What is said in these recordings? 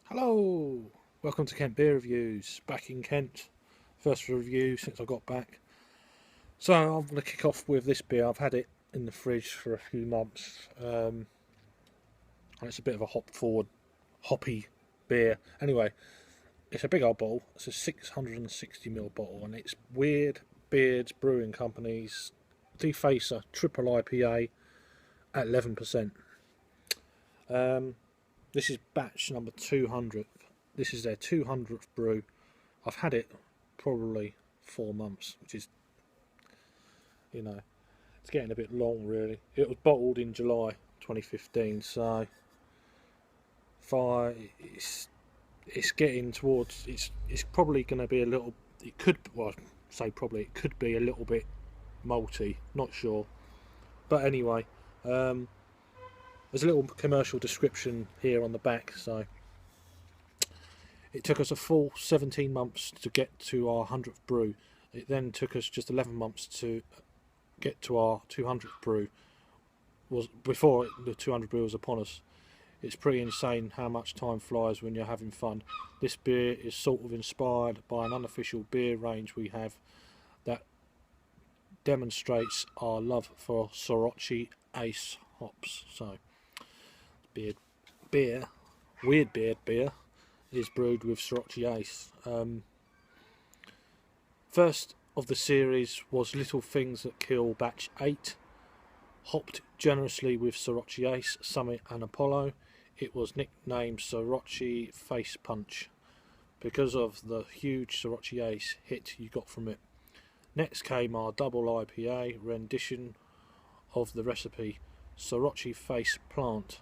Hello, welcome to Kent Beer Reviews. Back in Kent, first review since I got back. So I'm going to kick off with this beer. I've had it in the fridge for a few months, and it's a bit of a hop-forward, hoppy beer. Anyway, it's a big old bottle. It's a 660ml bottle, and it's Weird Beards Brewing Company's Defacer Triple IPA at 11%. This is batch number 200. This is their 200th brew. I've had it probably 4 months, which is, it's getting a bit long really. It was bottled in July 2015, so it's getting towards, it's probably going to be a little, it could, well, I say probably, it could be a little bit malty, not sure. But anyway, there's a little commercial description here on the back. So it took us a full 17 months to get to our 100th brew. It then took us just 11 months to get to our 200th brew. Was before the 200 brew was upon us. It's pretty insane how much time flies when you're having fun. This beer is sort of inspired by an unofficial beer range we have that demonstrates our love for Sorachi Ace hops. So Weird Beard beer is brewed with Sorachi Ace. First of the series was Little Things That Kill batch 8, hopped generously with Sorachi Ace, Summit and Apollo. It was nicknamed Sorachi Face Punch because of the huge Sorachi Ace hit you got from it. Next came our double IPA rendition of the recipe, Sorachi Face Plant.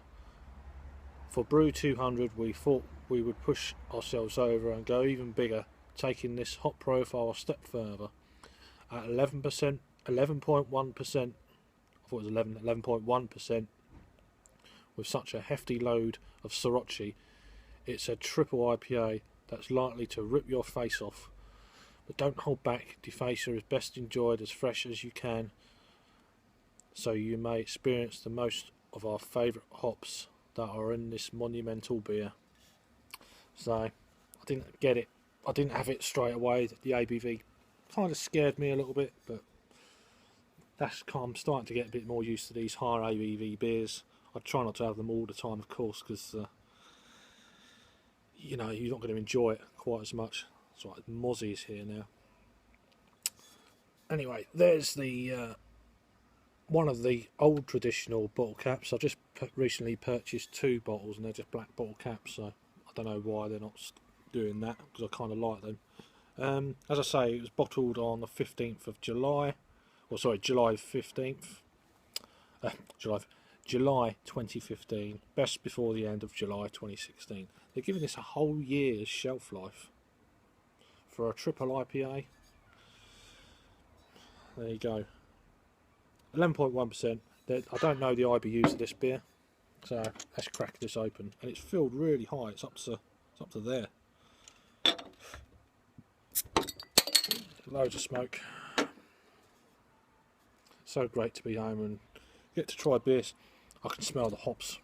For Brew 200 we thought we would push ourselves over and go even bigger, taking this hop profile a step further. At 11%, 11.1%, I thought it was 11.1%, with such a hefty load of Sorachi, it's a triple IPA that's likely to rip your face off. But don't hold back, Defacer is best enjoyed as fresh as you can, so you may experience the most of our favourite hops that are in this monumental beer. So I didn't get it. I didn't have it straight away. The ABV kind of scared me a little bit, but I'm starting to get a bit more used to these higher ABV beers. I try not to have them all the time, of course, because you're not going to enjoy it quite as much. It's like Mozzie's here now. Anyway, there's the one of the old traditional bottle caps. I've just recently purchased 2 bottles and they're just black bottle caps, so I don't know why they're not doing that, because I kind of like them. As I say, it was bottled on the 15th of July, or sorry, July 15th, July 2015, best before the end of July 2016. They're giving this a whole year's shelf life for a triple IPA. There you go. 11.1%. I don't know the IBUs of this beer, so let's crack this open. And it's filled really high. It's up to there. Loads of smoke. So great to be home and get to try beers. I can smell the hops.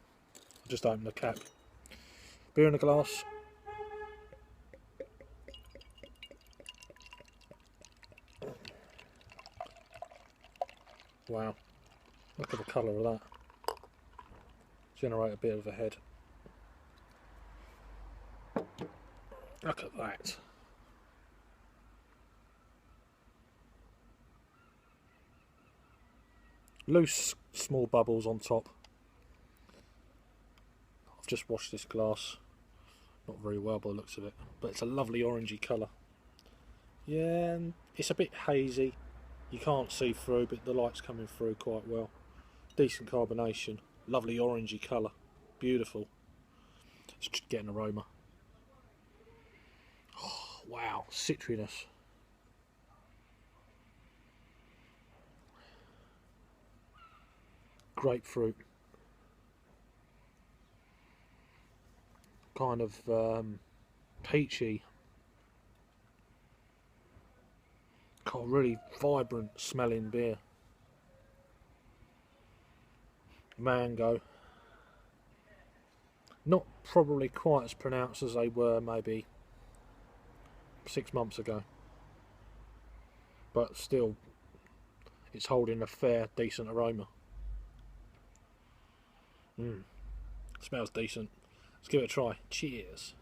I just opened the cap. Beer in a glass. Wow, look at the colour of that. Generate a bit of a head. Look at that. Loose, small bubbles on top. I've just washed this glass. Not very well by the looks of it, but it's a lovely orangey colour. Yeah, and it's a bit hazy. You can't see through, but the light's coming through quite well. Decent carbonation. Lovely orangey colour. Beautiful. Let's just get an aroma. Oh, wow, citriness. Grapefruit. Kind of peachy. Got a really vibrant smelling beer. Mango. Not probably quite as pronounced as they were maybe 6 months ago, but still it's holding a fair decent aroma. Smells decent. Let's give it a try. Cheers.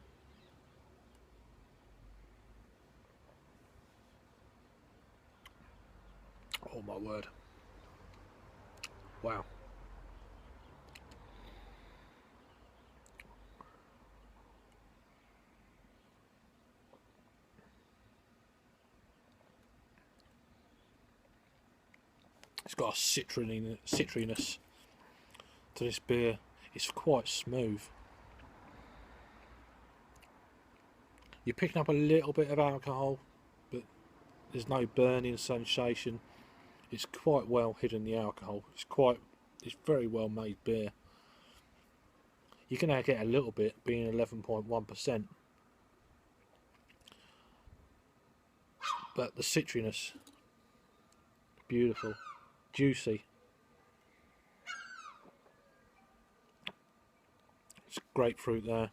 Oh my word. Wow. It's got a citriness to this beer. It's quite smooth. You're picking up a little bit of alcohol, but there's no burning sensation. It's quite well hidden, the alcohol. It's very well made beer. You're going to get a little bit, being 11.1%. But the citriness, beautiful, juicy. It's grapefruit there.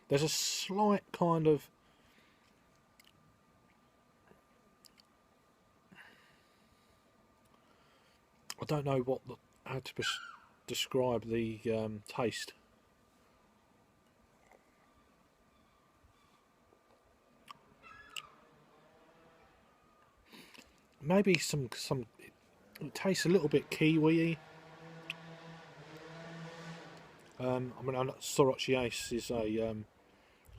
There's a slight kind of I don't know how to describe the taste. Maybe some it tastes a little bit kiwi-y. I mean, Sorachi Ace is a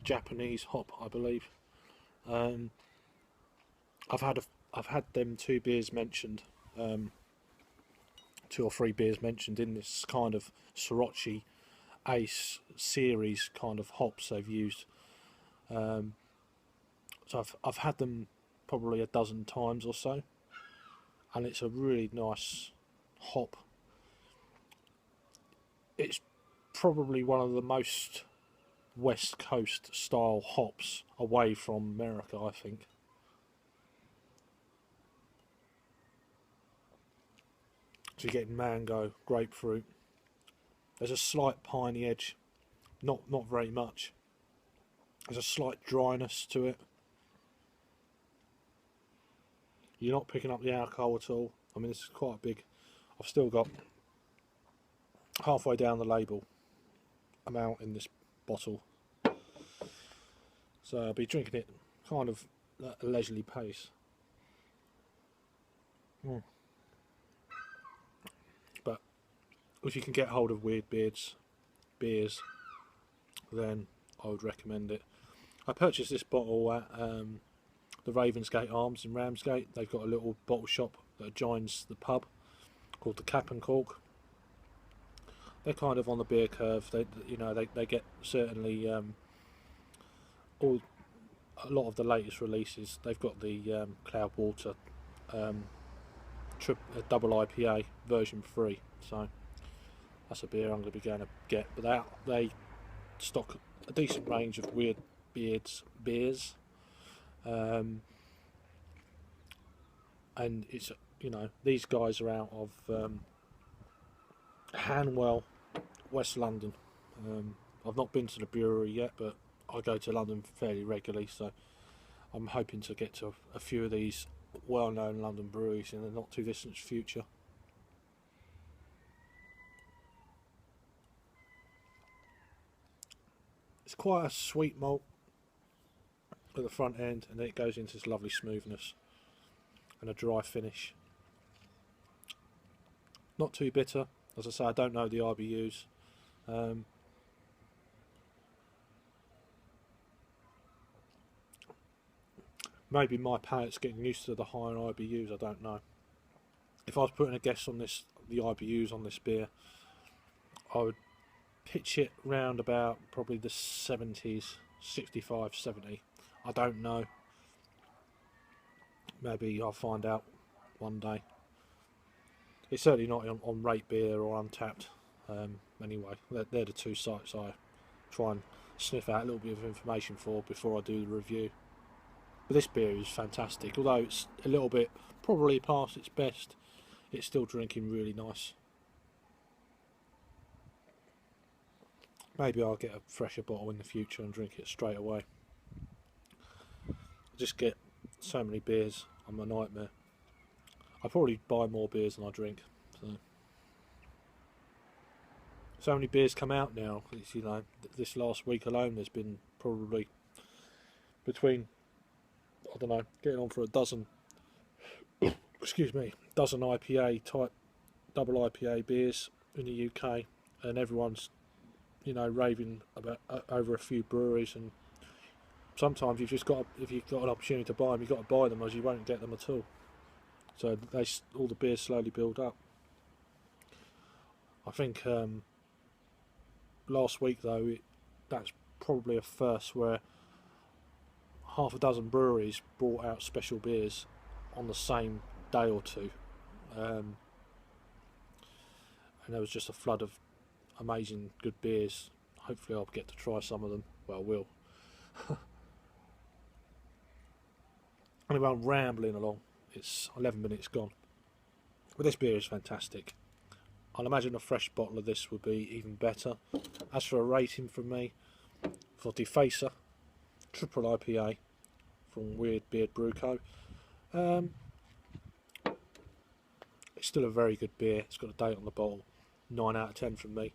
Japanese hop, I believe. I've had them 2 beers mentioned, 2 or 3 beers mentioned in this kind of Sorachi Ace series kind of hops they've used. So I've had them probably a dozen times or so, and it's a really nice hop. It's probably one of the most West Coast style hops away from America, I think. So you're getting mango, grapefruit. There's a slight piney edge, not very much. There's a slight dryness to it. You're not picking up the alcohol at all. I mean, this is quite big. I've still got halfway down the label amount in this bottle, so I'll be drinking it kind of at a leisurely pace. But if you can get hold of weird beers, then I would recommend it. I purchased this bottle at the Ravensgate Arms in Ramsgate. They've got a little bottle shop that adjoins the pub called the Cap and Cork. They're kind of on the beer curve. They get certainly a lot of the latest releases. They've got the Cloudwater double IPA version 3, so that's a beer I'm going to be going to get. But they stock a decent range of weird beers, and it's these guys are out of Hanwell, West London. I've not been to the brewery yet, but I go to London fairly regularly, so I'm hoping to get to a few of these well-known London breweries in the not too distant future. It's quite a sweet malt at the front end, and then it goes into this lovely smoothness and a dry finish. Not too bitter. As I say, I don't know the IBUs. Maybe my palate's getting used to the higher IBUs, I don't know. If I was putting a guess on the IBUs on this beer, I would pitch it round about probably the 70s, 65, 70. I don't know. Maybe I'll find out one day. It's certainly not on Rate Beer or Untapped. Anyway, they're the 2 sites I try and sniff out a little bit of information for before I do the review. But this beer is fantastic. Although it's a little bit probably past its best, it's still drinking really nice. Maybe I'll get a fresher bottle in the future and drink it straight away. I just get so many beers, I'm a nightmare. I probably buy more beers than I drink. So many beers come out now. It's, you know, this last week alone there's been probably between, I don't know, getting on for a dozen excuse me, dozen IPA type double IPA beers in the UK, and everyone's, you know, raving about over a few breweries. And sometimes you've just got, if you've got an opportunity to buy them, you've got to buy them, as you won't get them at all. So all the beers slowly build up. I think last week though, that's probably a first where half a dozen breweries brought out special beers on the same day or two, and there was just a flood of amazing good beers. Hopefully I'll get to try some of them. Well, I will. Anyway, I'm rambling along. It's 11 minutes gone. But this beer is fantastic. I'll imagine a fresh bottle of this would be even better. As for a rating from me, for Defacer, triple IPA from Weird Beard Brew Co. It's still a very good beer. It's got a date on the bottle. 9 out of 10 from me.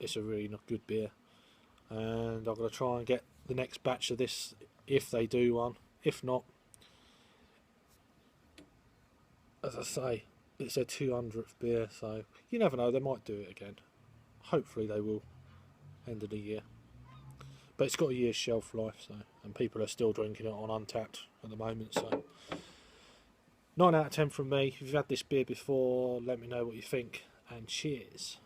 It's a really good beer, and I'm going to try and get the next batch of this if they do one. If not, as I say, it's their 200th beer, so you never know, they might do it again. Hopefully they will, end of the year. But it's got a year's shelf life, so, and people are still drinking it on Untapped at the moment. So 9 out of 10 from me. If you've had this beer before, let me know what you think, and cheers.